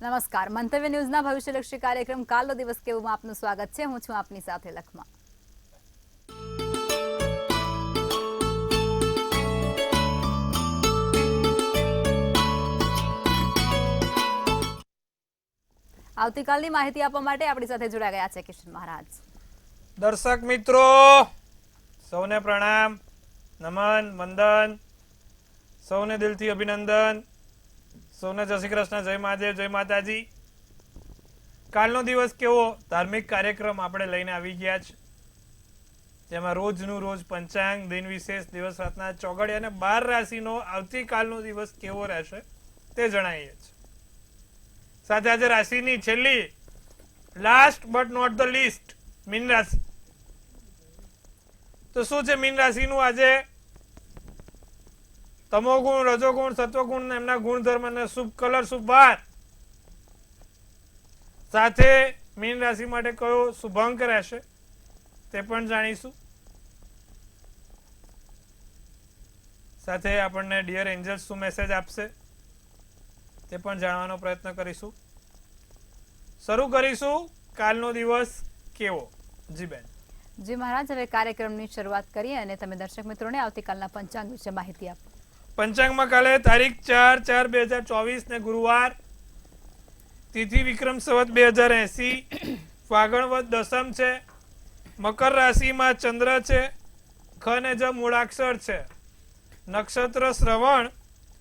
નમસ્કાર. મંતવ્ય ન્યૂઝના ભવિષ્યલક્ષી કાર્યક્રમ કાલનો દિવસ કેવોમાં આપનું સ્વાગત છે. હું છું આપની સાથે લખમાં. આવતીકાલની માહિતી આપવા માટે આપણી સાથે જોડાઈ ગયા છે કિશન મહારાજ. દર્શક મિત્રો સૌને પ્રણામ, નમન, વંદન, સૌને દિલથી અભિનંદન, સૌને જય શ્રી કૃષ્ણ, જય મહાદેવ, જય માતાજી. કાલનો દિવસ કેવો ધાર્મિક કાર્યક્રમ આપણે લઈને આવી ગયા છે, જેમાં રોજનું રોજ પંચાંગ, દિન વિશેષ, દિવસ રાતના ચોઘડિયા અને 12 રાશિનો આવતીકાલનો દિવસ કેવો રહેશે તે જણાવીએ છીએ. સાથે આજે રાશિની છેલ્લી last but not the least મીન રાશિ. તો શું છે મીન રાશિનું આજે તમોગુણ, રજોગુણ, સત્વગુણ એમના ગુણધર્મ અને શુભ કલર, શુભ વાર, સાથે મીન રાશિ માટે કયો શુભંક રહેશે તે પણ જાણીશું. સાથે આપણને ડિયર એન્જલ્સ શું મેસેજ આપશે તે પણ જાણવાનો પ્રયત્ન કરીશું. શરૂ કરીશું કાલનો દિવસ કેવો. જી બેન. જી મહારાજ, હવે કાર્યક્રમની શરૂઆત કરીએ અને તમે દર્શક મિત્રોને આવતીકાલના પંચાંગ વિશે માહિતી આપો. પંચાંગમાં કાલે તારીખ 4/4/2024 ને ગુરુવાર, તિથિ વિક્રમ સંવત 2080, ફાગણ વદ દસમ છે, મકર રાશિમાં ચંદ્ર છે, ખ ને જ મૂળાક્ષર છે, નક્ષત્ર શ્રવણ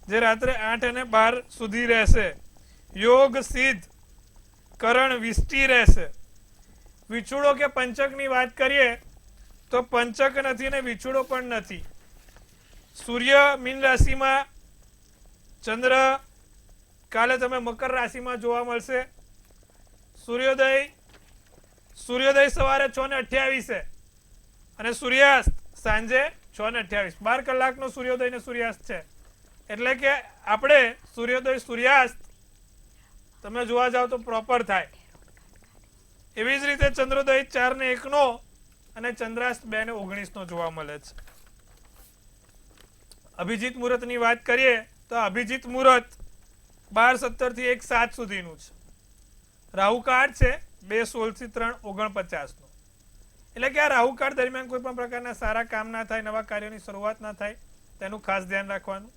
જે રાત્રે 8 અને 12 સુધી રહેશે, યોગ સિદ્ધ, કરણ વિષ્ટિ રહેશે. વિછુડો કે પંચકની વાત કરીએ તો પંચક નથી ને વિછુડો પણ નથી. સૂર્ય મીન રાશિમાં, ચંદ્ર કાલે તમે મકર રાશિમાં જોવા મળશે. સૂર્યોદય સવારે 6:28 અને સૂર્યાસ્ત સાંજે 6:28, 12 કલાકનો સૂર્યોદય ને સૂર્યાસ્ત છે. એટલે કે આપણે સૂર્યોદય સૂર્યાસ્ત તમે જોવા જાવ તો પ્રોપર થાય. એવી જ રીતે ચંદ્રોદય 4:01 અને ચંદ્રાસ્ત 2:19 જોવા મળે છે. અભિજીત મુહૂર્તની વાત કરીએ તો અભિજીત મુહૂર્ત 12:17 થી 1:07 સુધીનું છે. રાહુકાળ છે 2:16 થી 3:49 નો. એટલે કે આ રાહુકાળ દરમિયાન કોઈ પણ પ્રકારના સારા કામ ના થાય, નવા કાર્યોની શરૂઆત ના થાય, તેનું ખાસ ધ્યાન રાખવાનું.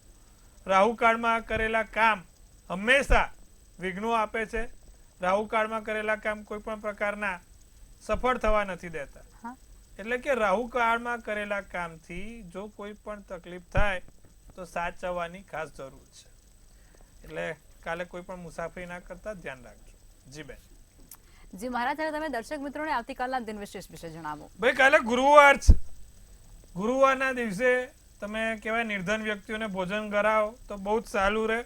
રાહુકાળમાં કરેલા કામ હંમેશા વિઘ્નો આપે છે. રાહુકાળમાં કરેલા કામ કોઈ પણ પ્રકારના સફળ થવા નથી દેતા. એટલે કે રાહુકાળમાં કરેલા કામથી જો કોઈ પણ તકલીફ થાય તો સાચવવાની ખાસ જરૂર છે. એટલે કાલે કોઈ પણ મુસાફરી ના કરતા ધ્યાન રાખજો. જી બેન. જી મહારાજ, હવે તમે દર્શક મિત્રોને આવતીકાલના દિન વિશેષ વિશે જણાવો. ભાઈ કાલે ગુરુવાર છે. ગુરુવારના દિવસે તમે કેવાય નિર્ધન વ્યક્તિઓને ભોજન કરાવો તો બહુ જ સારું રહે.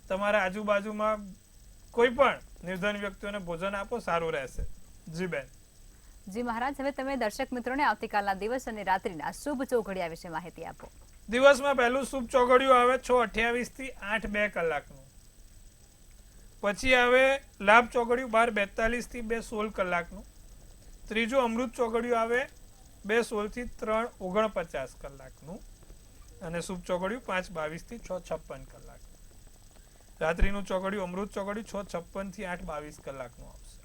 તમારા આજુબાજુમાં કોઈ પણ નિર્ધન વ્યક્તિઓને ભોજન આપો, સારું રહેશે. જી બેન. જી મહારાજ, હવે તમે દર્શક મિત્રોને આવતીકાલના દિવસ અને રાત્રિના શુભ ચોઘડિયા વિશે માહિતી આપો. દિવસમાં પહેલું શુભ ચોઘડિયું આવે 6:28 થી 8:02 કલાકનું. પછી આવે લાભ ચોઘડિયું 12:42 થી 2:16 કલાકનું. ત્રીજું અમૃત ચોઘડિયું આવે 2:16 થી 3:49 કલાકનું. અને શુભ ચોઘડિયું 5:22 થી 6:56 કલાકનું. રાત્રિનું ચોઘડિયું અમૃત ચોઘડિયું 6:56 થી 8:22 કલાકનું આવશે.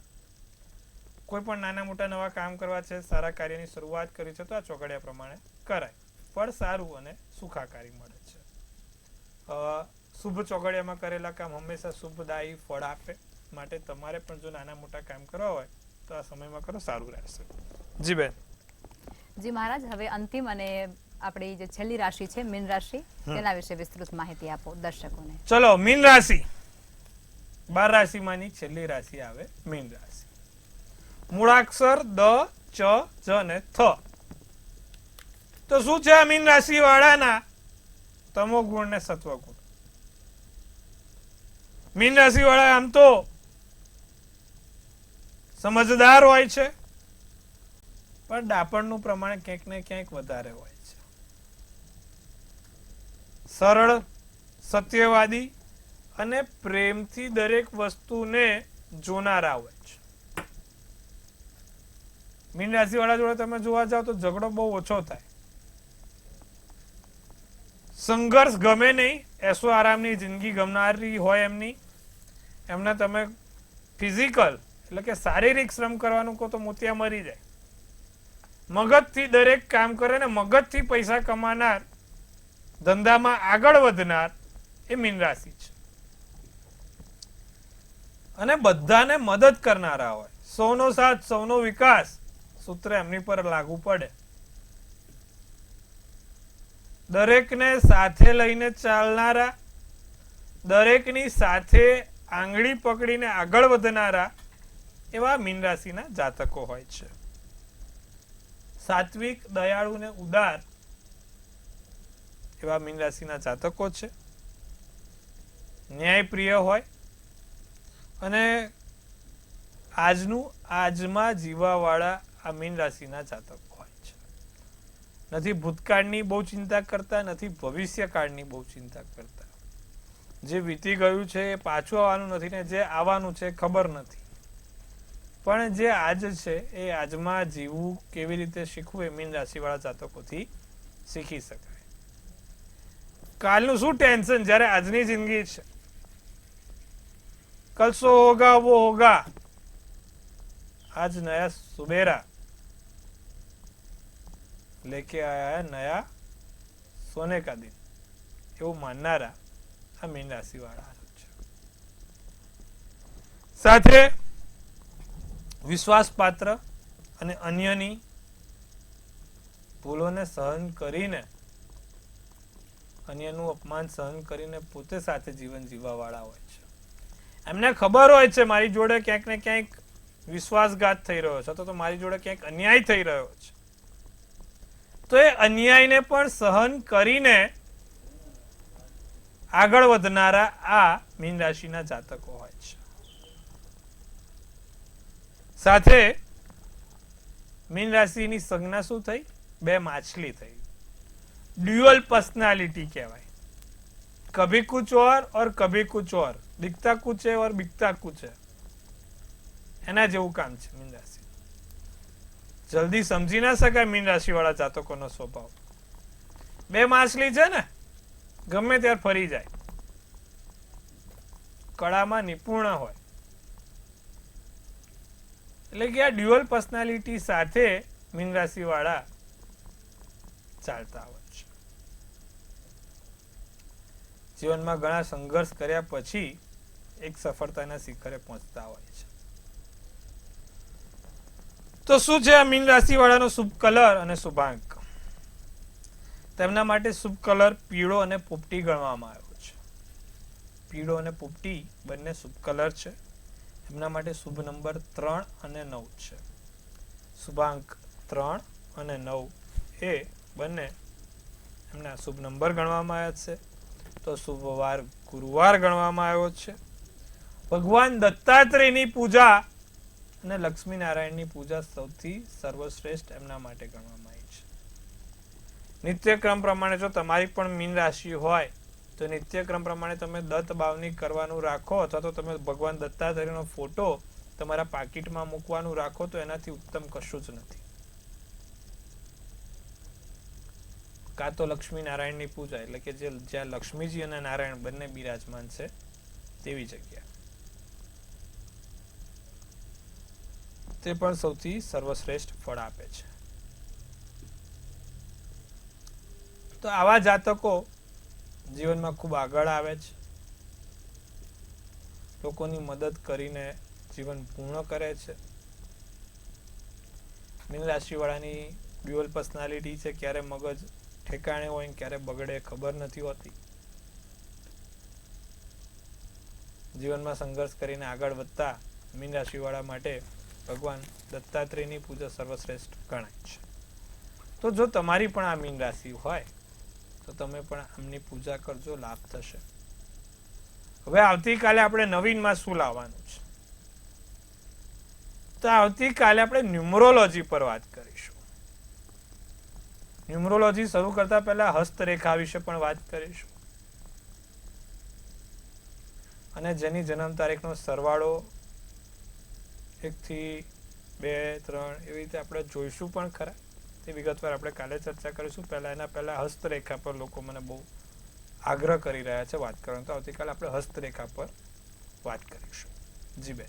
કોઈ પણ નાના મોટા નવા કામ કરવા છે, સારા કાર્યની શરૂઆત કરી છે તો આ ચોઘડિયા પ્રમાણે કરાય. ફળ સારું અને સુખાકારી મળે છે. શુભ ચોઘડિયામાં કરેલા કામ હંમેશા શુભદાયી ફળ આપે. માટે તમારે પણ જો નાના મોટા કામ કરવા હોય તો આ સમયમાં કરો, સારું રહેશે. જી બેન. જી મહારાજ, હવે અંતિમ અને આપણી જે છેલ્લી રાશિ છે મીન રાશિ, તેના વિશે વિસ્તૃત માહિતી આપો દર્શકોને. ચલો, મીન રાશિ 12 રાશિમાંની છેલ્લી રાશિ આવે મીન રાશિ. મૂળાક્ષર દ, ચ, જ અને થ. તો શું છે આ મીન રાશિ વાળાના તમો ગુણ ને સત્વ ગુણ? મીન રાશિ વાળા આમ તો સમજદાર હોય છે, પણ ડાપણનું પ્રમાણ ક્યાંક ને ક્યાંક વધારે હોય છે. સરળ, સત્યવાદી અને પ્રેમથી દરેક વસ્તુને જોનારા હોય છે. મીન રાશિ વાળા જોડે તમે જોવા જાવ તો ઝઘડો બહુ ઓછો થાય. સંઘર્ષ ગમે નહીં, એસો આરામની જિંદગી ગમનારી હોય એમની. એમને તમે ફિઝિકલ એટલે કે શારીરિક શ્રમ કરવાનું કહો તો મોતિયા મરી જાય. મગજથી દરેક કામ કરે ને મગજથી પૈસા કમાનાર, ધંધામાં આગળ વધનાર એ મીન રાશિ છે. અને બધાને મદદ કરનારા હોય. સૌનો સાથ સૌનો વિકાસ સૂત્ર એમની પર લાગુ પડે. દરેકને સાથે લઈને ચાલનારા, દરેકની સાથે આંગળી પકડીને આગળ વધનારા એવા મીન રાશિના જાતકો હોય છે. સાત્વિક, દયાળુ ને ઉદાર એવા મીન રાશિના જાતકો છે. ન્યાયપ્રિય હોય અને આજમાં જીવવાવાળા આ મીન રાશિના જાતકો હોય છે. નથી ભૂતકાળની બહુ ચિંતા કરતા, નથી ભવિષ્યકાળની બહુ ચિંતા કરતા. જે વીતી ગયું છે એ પાછું આવવાનું નથી ને જે આવવાનું છે ખબર નથી. પણ જે આજ છે એ આજમાં જીવવું કેવી રીતે શીખવું એ મીન રાશિવાળા જાતકોથી શીખી શકાય. કાલનું શું ટેન્શન જ્યારે આજની જિંદગી છે. कल सो होगा वो होगा, आज नया सुबेरा लेके आया है नया सोने का दिन એવું માનનારા આ મીન રાશિ વાળા છે. સાથે વિશ્વાસપાત્ર અને અન્યની ભૂલોને સહન કરીને, અન્યનું અપમાન સહન કરીને પોતે સાથે જીવન જીવવા વાળા હોય છે. એમને ખબર હોય છે મારી જોડે ક્યાંક ને ક્યાંક વિશ્વાસઘાત થઈ રહ્યો છે તો મારી જોડે ક્યાંક અન્યાય થઈ રહ્યો છે, તો એ અન્યાયને પણ સહન કરીને આગળ વધનારા આ મીન રાશિના જાતકો હોય છે. સાથે મીન રાશિની સંજ્ઞા શું થઈ? બે માછલી થઈ. ડ્યુઅલ પર્સનાલિટી કહેવાય. कभी कुछ और कभी कुछ और, दिखता कुछ है और बिकता कुछ है. એના જેવું કામ છે મીન રાશિ. જલ્દી સમજી ના શકાય મીન રાશિ વાળા જાતકોનો સ્વભાવ. બે માછલી છે ને, ગમે ત્યારે ફરી જાય. કળામાં નિપુણ હોય. એટલે કે આ ડ્યુઅલ પર્સનાલિટી સાથે મીન રાશિ વાળા ચાલતા હોય છે. જીવનમાં ઘણા સંઘર્ષ કર્યા પછી એક સફળતાના શિખરે પહોંચતા હોય છે. તો શું છે આ મીન રાશિ વાળાનો શુભ કલર અને શુભાંક? તેમના માટે શુભ કલર પીળો અને પોપટી ગણવામાં આવ્યો છે. પીળો અને પોપટી બંને શુભ કલર છે. એમના માટે શુભ નંબર 3 અને 9 છે. શુભાંક 3 અને 9 એ બંને એમના શુભ નંબર ગણવામાં આવ્યા છે. તો શુભ વાર ગુરુવાર ગણવામાં આવ્યો છે. ભગવાન દત્તાત્રેયની પૂજા અને લક્ષ્મી નારાયણની પૂજા સૌથી સર્વશ્રેષ્ઠ એમના માટે ગણવામાં આવી છે. નિત્યક્રમ પ્રમાણે જો તમારી પણ મીન રાશિ હોય તો નિત્યક્રમ પ્રમાણે તમે દત્ત બાવની કરવાનું રાખો, અથવા તો તમે ભગવાન દત્તાત્રેયનો ફોટો તમારા પાકીટમાં મૂકવાનું રાખો, તો એનાથી ઉત્તમ કશું જ નથી. કાં તો લક્ષ્મી નારાયણની પૂજા એટલે કે જ્યાં લક્ષ્મીજી અને નારાયણ બંને બિરાજમાન છે તેવી જગ્યા, તે પણ સૌથી સર્વશ્રેષ્ઠ ફળ આપે છે. તો આવા જાતકો જીવનમાં ખૂબ આગળ આવે છે. લોકોની મદદ કરીને જીવન પૂર્ણ કરે છે. મીન રાશિ વાળાની ડ્યુઅલ પર્સનાલિટી છે. ક્યારે મગજ ઠેકાણે હોય ને ક્યારે બગડે ખબર નથી હોતી. જીવનમાં સંઘર્ષ કરીને આગળ વધતા મીન રાશિ વાળા માટે ભગવાન દત્તાત્રેયની પૂજા સર્વશ્રેષ્ઠ ગણાય છે. તો જો તમારી પણ આ મીન રાશિ હોય તો તમે પણ આમની પૂજા કરજો, લાભ થશે. હવે આવતીકાલે આપણે નવીનમાં શું લાવવાનું છે? તો આવતીકાલે આપણે ન્યુમરોલોજી પર વાત કરીશું. ન્યુમરોલોજી શરૂ કરતા પહેલા હસ્તરેખા વિશે પણ વાત કરીશું. અને જેની જન્મ તારીખનો સરવાળો 1 થી 2, 3 એવી રીતે આપણે જોઈશું પણ ખરા. તે વિગતવાર આપણે કાલે ચર્ચા કરીશું. પહેલા હસ્તરેખા પર લોકો મને બહુ આગ્રહ કરી રહ્યા છે વાત કરવાનો, તો આવતીકાલે આપણે હસ્તરેખા પર વાત કરીશું. જી બેન.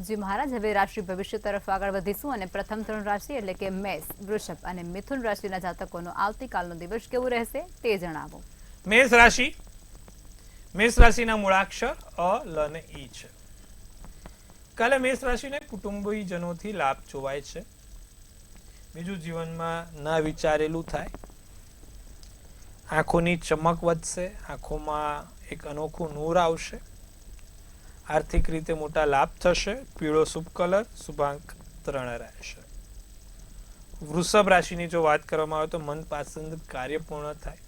જી મહારાજ, હવે રાશિ ભવિષ્ય તરફ આગળ વધીશું અને પ્રથમ 3 રાશિ એટલે કે મેષ, વૃષભ અને મિથુન રાશિના જાતકોનો આવતીકાલનો દિવસ કેવો રહેશે તે જણાવો. મેષ રાશિ. મેષ રાશિના મૂળાક્ષર અ, લ અને ઈ છે. કાલે મેષ રાશિને કુટુંબીજનોથી લાભ જોવાય છે. બીજું, જીવનમાં ના વિચારેલું થાય. આંખોની ચમક વધશે, આંખોમાં એક અનોખું નૂર આવશે. આર્થિક રીતે મોટા લાભ થશે. પીળો શુભ કલર, શુભાંક 3 રહેશે. વૃષભ રાશિની જો વાત કરવામાં આવે તો મનપસંદ કાર્ય પૂર્ણ થાય.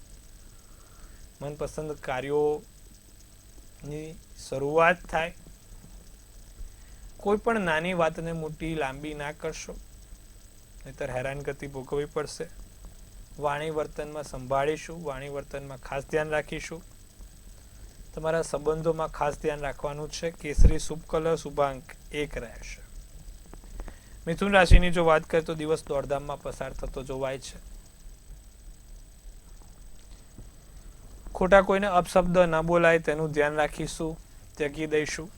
મનપસંદ કાર્યોની શરૂઆત થાય. કોઈ પણ નાની વાતને મોટી લાંબી ના કરશો, નહીતર હેરાનગતિ ભોગવવી પડશે. વાણી વર્તનમાં સંભાળીશું. વાણી વર્તનમાં ખાસ ધ્યાન રાખીશું. તમારા સંબંધોમાં ખાસ ધ્યાન રાખવાનું છે. કેસરી શુભ કલર, શુભાંક 1 રહેશે. મિથુન રાશિની જો વાત કરીએ તો દિવસ દોડધામમાં પસાર થતો જોવાય છે. ખોટા કોઈને અપશબ્દ ન બોલાય તેનું ધ્યાન રાખીશું, ત્યાગી દઈશું.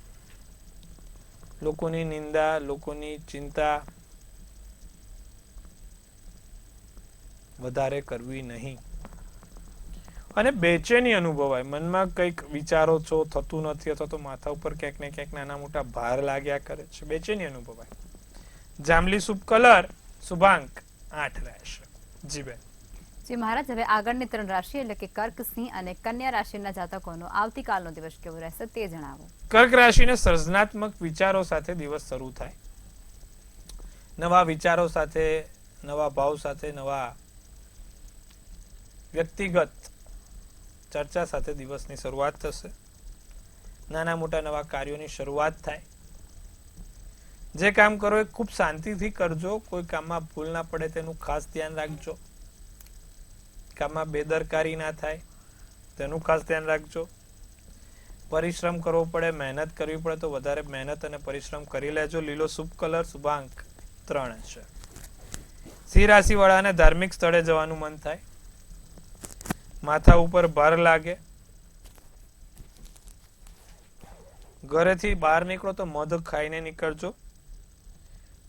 લોકોની નિંદા, લોકોની ચિંતા વધારે કરવી નહીં. અને બેચેની અનુભવાય. મનમાં કંઈક વિચારો છો, થતું નથી, અથવા તો માથા ઉપર ક્યાંક ને ક્યાંક નાના મોટા ભાર લાગ્યા કરે છે. બેચેની અનુભવાય. જાંબલી શુભ કલર, શુભાંક 8 રહેશે. જી બેન. જી મહારાજ, હવે આગળની 3 રાશિ એટલે કે કર્ક, સિંહ અને કન્યા રાશિના જાતકોનો આવતીકાલનો દિવસ કેવો રહેશે તે જણાવો. કર્ક રાશિને સર્જનાત્મક વિચારો સાથે દિવસ શરૂ થાય. નવા વિચારો સાથે, નવા ભાવ સાથે, નવા વ્યક્તિગત ચર્ચા સાથે દિવસની શરૂઆત થશે. નાના મોટા નવા કાર્યોની શરૂઆત થાય. જે કામ કરો એ ખૂબ શાંતિથી કરજો. કોઈ કામમાં ભૂલ ના પડે તેનું ખાસ ધ્યાન રાખજો. કામમાં બેદરકારી ના થાય તેનું ખાસ ધ્યાન રાખજો. પરિશ્રમ કરવો પડે, મહેનત કરવી પડે તો વધારે મહેનત અને પરિશ્રમ કરી લેજો. લીલો શુભ કલર, શુભાંક 3 છે. સિંહ રાશિ વાળાને ધાર્મિક સ્થળે જવાનું મન થાય. માથા ઉપર ભાર લાગે. ઘરેથી બહાર નીકળો તો મધ ખાઈને નીકળજો.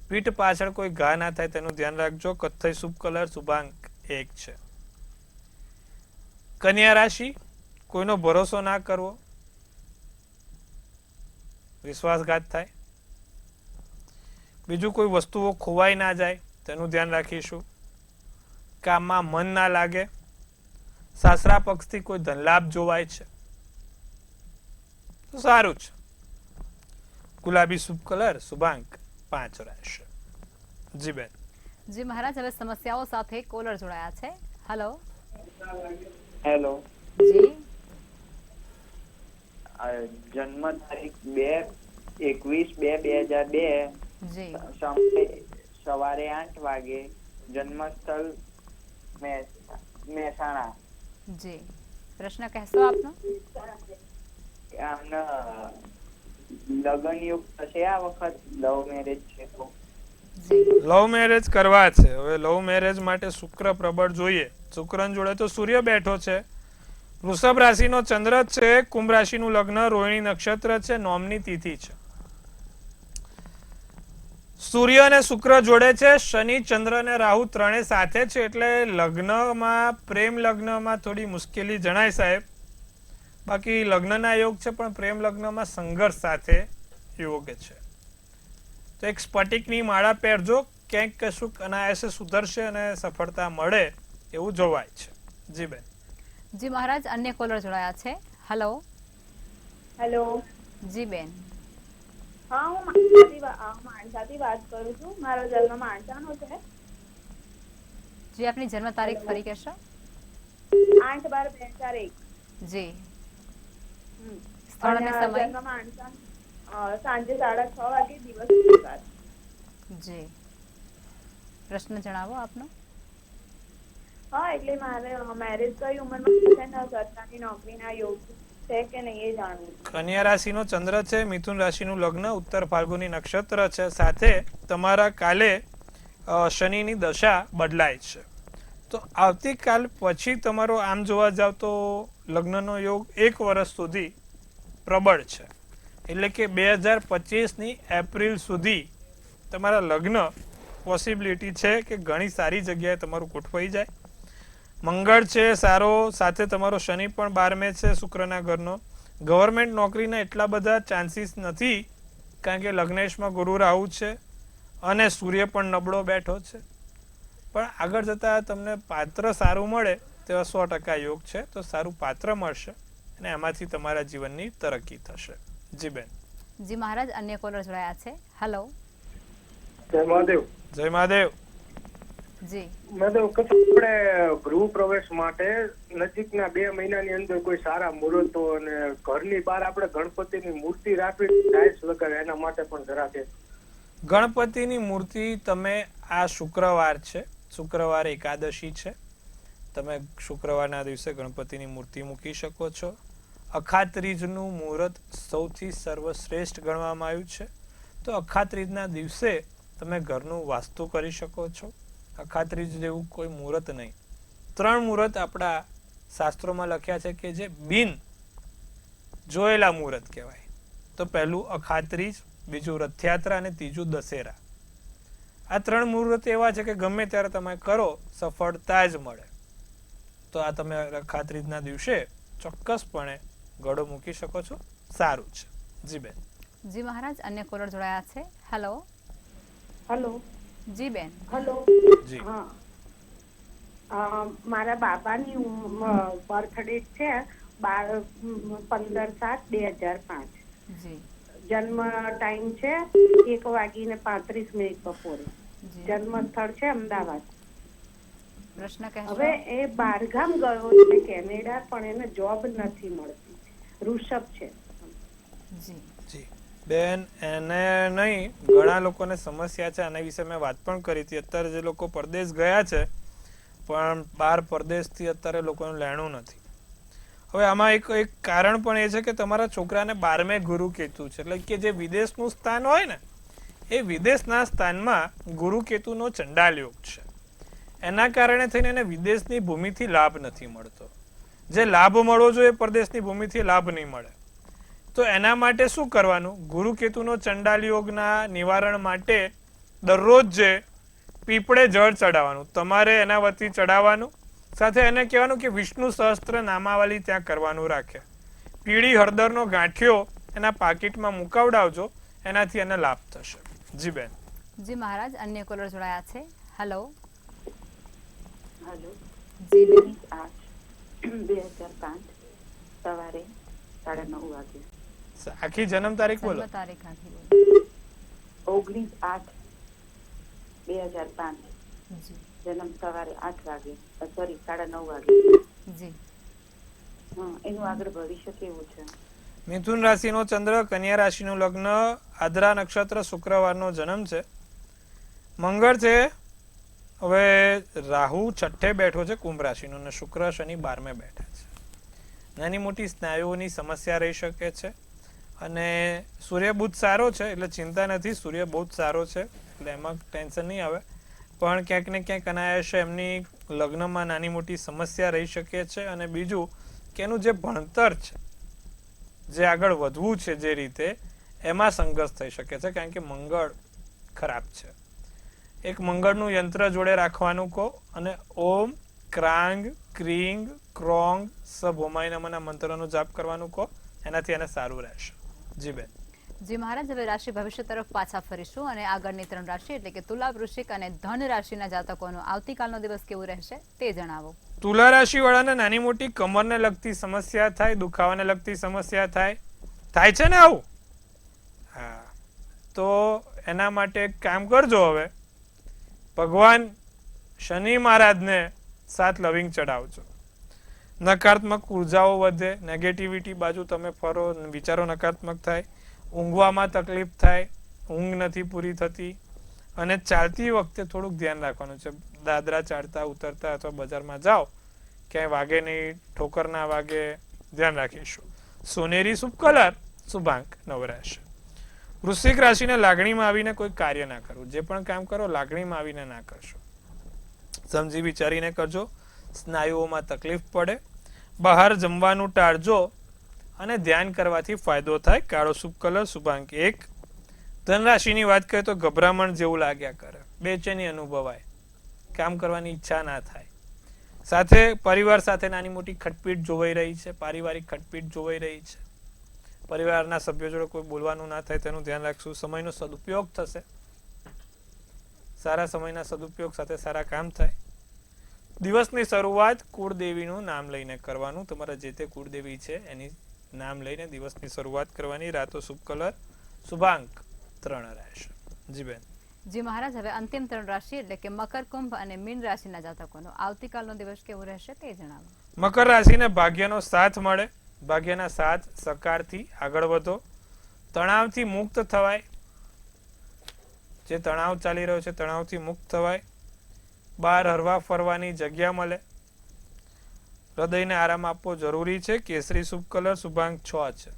પીઠ પાછળ કોઈ ઘા ના થાય તેનું ધ્યાન રાખજો. કથ્થઈ શુભ કલર, શુભાંક 1 છે. કન્યા રાશિ, કોઈનો ભરોસો ના કરવો, વિશ્વાસઘાત થાય. બીજું, કોઈ વસ્તુઓ ખોવાઈ ના જાય તેનું ધ્યાન રાખીશું. કામમાં મન ના લાગે. સાસરા પક્ષથી કોઈ ધનલાભ જોવાય છે તો સારું છે. ગુલાબી શુભ કલર, શુભાંક 5 રહેશે. જી બેન. જી મહારાજ, હવે સમસ્યાઓ સાથે કોલર જોડાયા છે. હેલો. હેલો. જી. જન્મ તારીખ 2/21/2002. જી. સમય સવારે 8 વાગે. જન્મસ્થળ મહેસાણા. જી. પ્રશ્ન કહેશો આપનો? આમના લગ્ન યુગ થશે આ વખત. લવ મેરેજ છે તો. લવ મેરેજ કરવા છે. હવે લવ મેરેજ માટે શુક્ર પ્રબળ જોઈએ. શુક્ર જોડે તો સૂર્ય બેઠો છે. વૃષભ રાશિનો ચંદ્ર છે. કુંભ રાશિનું લગ્ન, રોહિણી નક્ષત્ર છે, નોમની તિથિ છે. સૂર્ય અને શુક્ર જોડે છે. શનિ, ચંદ્ર અને રાહુ ત્રણે સાથે છે. એટલે લગ્નમાં, પ્રેમ લગ્નમાં થોડી મુશ્કેલી જણાય સાહેબ. બાકી લગ્નના યોગ છે, પણ પ્રેમ લગ્નમાં સંઘર્ષ સાથે યોગ છે. તો એક સ્ફટિકની માળા પહેરજો. ક્યાંક કશુંક અનાયાસે સુધરશે અને સફળતા મળે એવું જોવાય છે. જી બેન. જી મહારાજ, અન્ય કોલર જોડાયા છે. હેલો. હેલો. જી બેન. હા, હું માણસાથી વાત કરું છું. મારો જન્મ માણસાનો છે. જી, આપની જન્મ તારીખ ફરી કહેશો? 8/12/2001. જી. સ્થળ અને સમય? જન્મ માણસા, સાંજે 6:30 વાગે, દિવસ શનિવાર. જી. પ્રશ્ન જણાવો આપનો. હા, એટલે મારે મેરેજ કઈ ઉંમરમાં છે ને સરકારી નોકરીના યોગ છે કે નહીં એ જાણવું. કન્યા રાશિનો ચંદ્ર છે. મિથુન રાશિનું લગ્ન, ઉત્તર ફાલ્ગુની નક્ષત્ર છે. સાથે તમારા કાલે શનિની દશા બદલાય છે. તો આવતીકાલ પછી તમારો આમ જોવા જાવ તો લગ્નનો યોગ 1 વર્ષ સુધી પ્રબળ છે. એટલે કે 2025ની એપ્રિલ સુધી તમારા લગ્ન પોસિબિલિટી છે કે ઘણી સારી જગ્યાએ તમારું ગોઠવાઈ જાય. મંગળ છે સારો, સાથે તમારો શનિ પણ 12મે છે શુક્રના ઘરનો. ગવર્મેન્ટ નોકરીના એટલા બધા ચાન્સીસ નથી કારણ કે લગ્નેશમાં ગુરુ રાહુ છે અને સૂર્ય પણ નબળો બેઠો છે. પણ આગળ જતાં તમને પાત્ર સારું મળે તેવા 100% યોગ છે. તો સારું પાત્ર મળશે અને એમાંથી તમારા જીવનની તરક્કી થશે. જી બેન. જી મહારાજ, અન્ય કોલર જોડાયા છે. હેલો. જય મહાદેવ. જય મહાદેવ. જી મહાદેવ, આપણે ગૃહ પ્રવેશ માટે નજીકના 2 મહિનાની અંદર કોઈ સારા મુહૂર્તો અને ઘરની બહાર આપણે ગણપતિની મૂર્તિ રાખવી, ટાઇલ્સ લગાવે, એના માટે પણ જરા કે. ગણપતિની મૂર્તિ તમે આ શુક્રવાર છે, શુક્રવારે એકાદશી છે, તમે શુક્રવારના દિવસે ગણપતિની મૂર્તિ મૂકી શકો છો. અખાત્રીજનું મુહૂર્ત સૌથી સર્વશ્રેષ્ઠ ગણવામાં આવ્યું છે. તો અખાત્રીજના દિવસે તમે ઘરનું વાસ્તુ કરી શકો છો. અખાત્રીજ જેવું કોઈ મુહૂર્ત નહીં. 3 મુહૂર્ત આપણા શાસ્ત્રોમાં લખ્યા છે કે જે બિન જોયેલા મુહૂર્ત કહેવાય. તો પહેલું અખાત્રીજ, બીજું રથયાત્રા અને ત્રીજું દશેરા. આ 3 મુહૂર્ત એવા છે કે ગમે ત્યારે તમે કરો સફળતા જ મળે. તો આ તમે અખાત્રીજના દિવસે ચોક્કસપણે ગળો મૂકી શકો છો. સારું છે. જી બેન. જી મહારાજ, અન્ય કોલર જોડાયા છે. હેલો. હેલો. જી બેન. હેલો. જી. હા, મારા બાબાની બર્થડે છે 15/7/2005. જી જન્મ ટાઈમ છે 1:35 બપોરે. જી. જન્મ સ્થળ છે અમદાવાદ. પ્રશ્ન કહેશો. હવે એ બહારગામ ગયો છે કેનેડા, પણ એને જોબ નથી મળતી. ઋષભ છે. જી જી બેન, એને નહીં, ઘણા લોકોને સમસ્યા છે. આના વિશે મેં વાત પણ કરી હતી. અત્યારે જે લોકો પરદેશ ગયા છે પણ બહાર પરદેશથી અત્યારે લોકોનું લેણું નથી. હવે આમાં એક કારણ પણ એ છે કે તમારા છોકરાને 12મે ગુરુ કેતુ છે, એટલે કે જે વિદેશનું સ્થાન હોય ને એ વિદેશના સ્થાનમાં ગુરુ કેતુનો ચંડાલ યોગ છે. એના કારણે થઈને એને વિદેશની ભૂમિથી લાભ નથી મળતો. જે લાભ મળવો જોઈએ પરદેશની ભૂમિથી લાભ નહીં મળે. તો એના માટે શું કરવાનું? ગુરુ કેતુનો ચંડાલ યોગના નિવારણ માટે દરરોજ જે પીપળે જળ ચડાવવાનું તમારે એના વતી ચડાવવાનું. સાથે એને કહેવાનું કે વિષ્ણુ સહસ્ત્ર નામાવલી ત્યાં કરવાનું રાખે. પીળી હળદરનો ગાંઠિયો એના પાકીટમાં મુકાવડાવજો, એનાથી એને લાભ થશે. જી બેન. જી મહારાજ, અન્ય કોલર જોડાયા છે. હેલો. હેલો. જી બેન. 2005 સવારે 9:30 વાગે. આખી જન્મ તારીખ બોલો. જન્મ તારીખ આખી બોલો. 19/8/2005. જી જન્મ સવારે 8 વાગે, સોરી 9:30 વાગે. જી એનું આગળ ભવિષ્ય કેવું છે? મિથુન રાશિનો ચંદ્ર, કન્યા રાશિનું લગ્ન, આદ્રા નક્ષત્ર, શુક્રવારનો જન્મ છે. મંગળ છે. હવે રાહુ 6 બેઠો છે કુંભ રાશિનો અને શુક્ર શનિ 12મે બેઠા છે. નાની મોટી સ્નાયુઓની સમસ્યા રહી શકે છે. અને સૂર્ય બુધ સારો છે એટલે ચિંતા નથી. સૂર્ય બહુ જ સારો છે એટલે એમાં ટેન્શન નહીં આવે. પણ ક્યાંક ને ક્યાંક અનાયાસે એમની લગ્નમાં નાની મોટી સમસ્યા રહી શકે છે. અને બીજું કે એનું જે ભણતર છે, જે આગળ વધવું છે જે રીતે, એમાં સંઘર્ષ થઈ શકે છે કારણ કે મંગળ ખરાબ છે. એક મંગળનું યંત્ર જોડે રાખવાનું કહો અને ઓમ ક્રાંગ ક્રીંગ ક્રોંગ સભોમાય નમઃના મંત્રનો જાપ કરવાનું કહો. એનાથી એને સારું રહેશે. જી બેન. જી મહારાજ, હવે રાશિ ભવિષ્ય તરફ પાછા ફરીશું અને આગળની 3 રાશિ એટલે કે તુલા, વૃશ્ચિક અને ધન રાશિના જાતકોનો આવતીકાલનો દિવસ કેવું રહેશે તે જણાવો. તુલા રાશિ વાળાને નાની મોટી કમરને લગતી સમસ્યા થાય, દુખાવાને લગતી સમસ્યા થાય છે ને આવું? હા, તો એના માટે એક કામ કરજો. હવે ભગવાન શનિ મહારાજને 7 લવિંગ ચડાવજો. નકારાત્મક ઉર્જાઓ વધે, નેગેટિવિટી બાજુ તમે ફરો, વિચારો નકારાત્મક થાય, ઊંઘવામાં તકલીફ થાય, ઊંઘ નથી પૂરી થતી. અને ચાલતી વખતે થોડુંક ધ્યાન રાખવાનું છે. દાદરા ચાડતા ઉતરતા અથવા બજારમાં જાઓ ક્યાંય વાગે નહીં, ઠોકર ના વાગે, ધ્યાન રાખીશું. સોનેરી શુભ કલર, શુભાંક 9 રહેશે. વૃશ્ચિક રાશિને લાગણીમાં આવીને કોઈ કાર્ય ના કરવું. જે પણ કામ કરો લાગણીમાં આવીને ના કરશો. સમજી વિચારીને કરજો. સ્નાયુઓમાં તકલીફ પડે. બહાર જમવાનું ટાળજો અને ધ્યાન કરવાથી ફાયદો થાય. કાળો શુભ કલર શુભાંક 1. ધનરાશિની વાત કરીએ તો ગભરામણ જેવું લાગ્યા કરે, બેચેની અનુભવાય, કામ કરવાની ઈચ્છા ના થાય. સાથે પરિવાર સાથે નાની મોટી ખટપીટ જોવાઈ રહી છે, પારિવારિક ખટપીટ જોવાઈ રહી છે. પરિવારના સભ્યો જોડે કોઈ બોલવાનું ના થાય તેનું ધ્યાન રાખશું. સમયનો સદુપયોગ થશે, સારા સમયના સદુપયોગ સાથે સારા કામ થાય. દિવસની શરૂઆત કુળદેવીનું નામ લઈને કરવાનું. તમારા જે તે કુળદેવી છે એની નામ લઈને દિવસની શરૂઆત કરવાની. રાતો શુભ કલર શુભાંક 3 રહેશે. જી બેન. જી મહારાજ, હવે અંતિમ 3 રાશિ એટલે કે મકર, કુંભ અને મીન રાશિના જાતકોનો આવતીકાલનો દિવસ કેવો રહેશે તે જણાવો. મકર રાશિને ભાગ્યનો સાથ મળે. ભાગ્યના સાથ સહકારથી આગળ વધો. તણાવથી મુક્ત થવાય. જે તણાવ ચાલી રહ્યો છે તણાવથી મુક્ત થવાય. બહાર હરવા ફરવાની જગ્યા મળે. હૃદયને આરામ આપવો જરૂરી છે. કેસરી શુભ કલર શુભાંક 6 છે.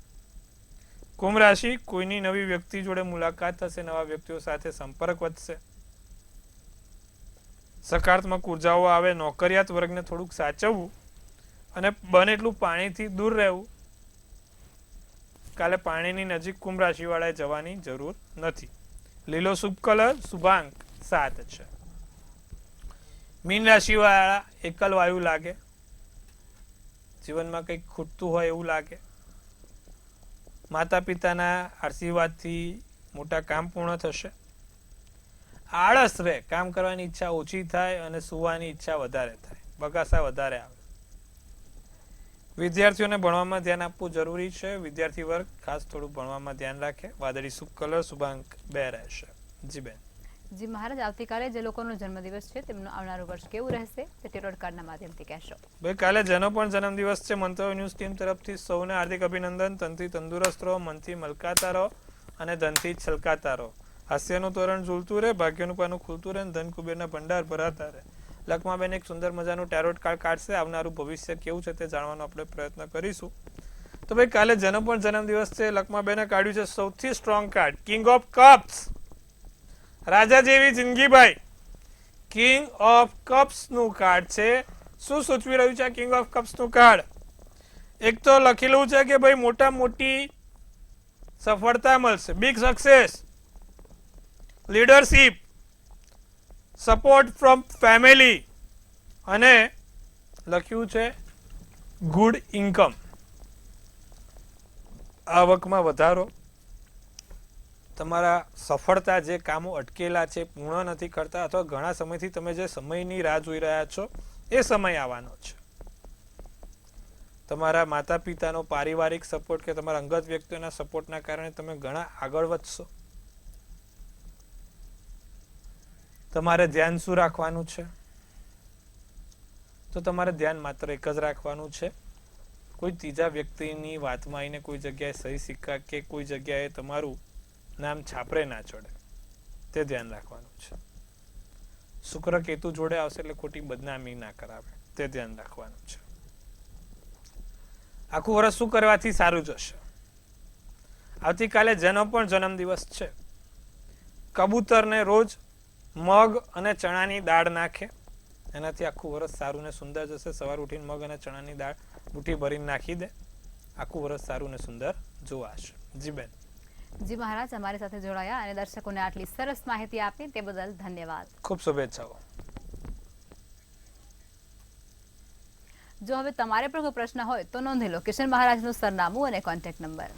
કુંભ રાશિ, કોઈની નવી વ્યક્તિ જોડે મુલાકાત થશે, નવા વ્યક્તિઓ સાથે સંપર્ક વધશે, સકારાત્મક ઉર્જાઓ આવે. નોકરિયાત વર્ગને થોડુંક સાચવવું અને બને એટલું પાણીથી દૂર રહેવું. કાલે પાણીની નજીક કુંભ રાશિ વાળાએ જવાની જરૂર નથી. લીલો શુભ કલર શુભાંક 7 છે. મીન રાશિ વાળા એકલ વાયુ લાગે, જીવનમાં કંઈક ખૂટતું હોય એવું લાગે. માતા પિતાના આશીર્વાદથી મોટા કામ પૂર્ણ થશે. આળસ રહે, કામ કરવાની ઈચ્છા ઓછી થાય અને સુવાની ઈચ્છા વધારે થાય, બગાસા વધારે આવે. વિદ્યાર્થીઓને ભણવામાં ધ્યાન આપવું જરૂરી છે. વિદ્યાર્થી વર્ગ ખાસ થોડું ભણવામાં ધ્યાન રાખે. વાદળી શુભ કલર શુભાંક 2 રહેશે. જી બેન. જી મહારાજ, આવતીકાલે જે લોકોનો જન્મદિવસ છે તેમનું આવનારું વર્ષ કેવું રહેશે તે ટેરોટ કાર્ડના માધ્યમથી કહેશો. ભાઈ, કાલે જેનો પણ જન્મદિવસ છે, મંતવ્ય ન્યૂઝ ટીમ તરફથી સૌને હાર્દિક અભિનંદન. તનથી તંદુરસ્ત રહો, મનથી મલકાતા રહો અને ધનથી છલકાતા રહો. હાસ્યનું તોરણ ઝૂલતું રહે, ભાગ્યનું પાનું ખુલતું રહે, ધન કુબેરના ભંડાર ભરાતા રહે. લખમાબેન એક સુંદર મજાનું ટેરોટ કાર્ડ કાઢશે. આવનારું ભવિષ્ય કેવું છે તે જાણવાનો આપણે પ્રયત્ન કરીશું. તો ભાઈ, કાલે જેનો પણ જન્મદિવસ છે લખમાબેને કાઢ્યું છે સૌથી strong card, king of cups. રાજા જેવી જિંદગી ભાઈ. કિંગ ઓફ કપ્સ નું કાર્ડ છે. શું સૂચવી રહ્યું છે આ કિંગ ઓફ કપ્સ નું કાર્ડ? એક તો લખેલું છે કે ભાઈ મોટા મોટી સફળતા મળશે, big success, leadership, support from family અને લખ્યું છે ગુડ ઇન્કમ, આવકમાં વધારો. તમારા સફળતા, જે કામો અટકેલા છે, પૂર્ણ નથી કરતા અથવા ઘણા સમયથી તમે જે સમયની રાહ જોઈ રહ્યા છો એ સમય આવવાનો છે. તમારા માતા પિતાનો પારિવારિક સપોર્ટ કે તમારા અંગત વ્યક્તિઓના સપોર્ટના કારણે તમે ઘણા આગળ વધશો. તમારે ધ્યાન શું રાખવાનું છે? તો તમારે ધ્યાન માત્ર એક જ રાખવાનું છે. કોઈ ત્રીજા વ્યક્તિની વાતમાં આવીને કોઈ જગ્યાએ સહી સિક્કા કે કોઈ જગ્યાએ તમારું નામ છાપરે ના ચડે, તે ધ્યાન રાખવાનું છે. શુક્ર કેતુ જોડે આવશે એટલે ખોટી બદનામી ના કરાવે, તે ધ્યાન રાખવાનું છે. આખું વર્ષ શું કરવાથી સારું જશે? આવતીકાલે જેનો પણ જન્મદિવસ છે, કબૂતરને રોજ મગ અને ચણાની દાળ નાખે, એનાથી આખું વર્ષ સારું ને સુંદર જશે. સવાર ઉઠીને મગ અને ચણાની દાળ મુઠ્ઠી ભરીને નાખી દે, આખું વર્ષ સારું ને સુંદર જોવાશે. જી બેન. જી મહારાજ, અમારી સાથે જોડાયા અને દર્શકોને આટલી સરસ માહિતી આપી તે બદલ ધન્યવાદ. ખૂબ શુભેચ્છાઓ. જો હવે તમારે પણ કોઈ પ્રશ્ન હોય તો નોંધી લો કિશન મહારાજનું સરનામું અને કોન્ટેક્ટ નંબર.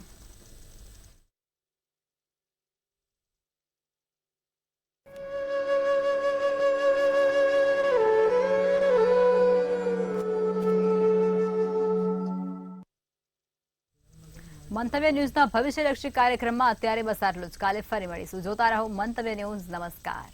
મંતવ્ય ન્યૂઝના ભવિષ્યલક્ષી કાર્યક્રમમાં અત્યારે બસ આટલું જ. કાલે ફરી મળીશું. જોતા રહો મંતવ્ય ન્યૂઝ. નમસ્કાર.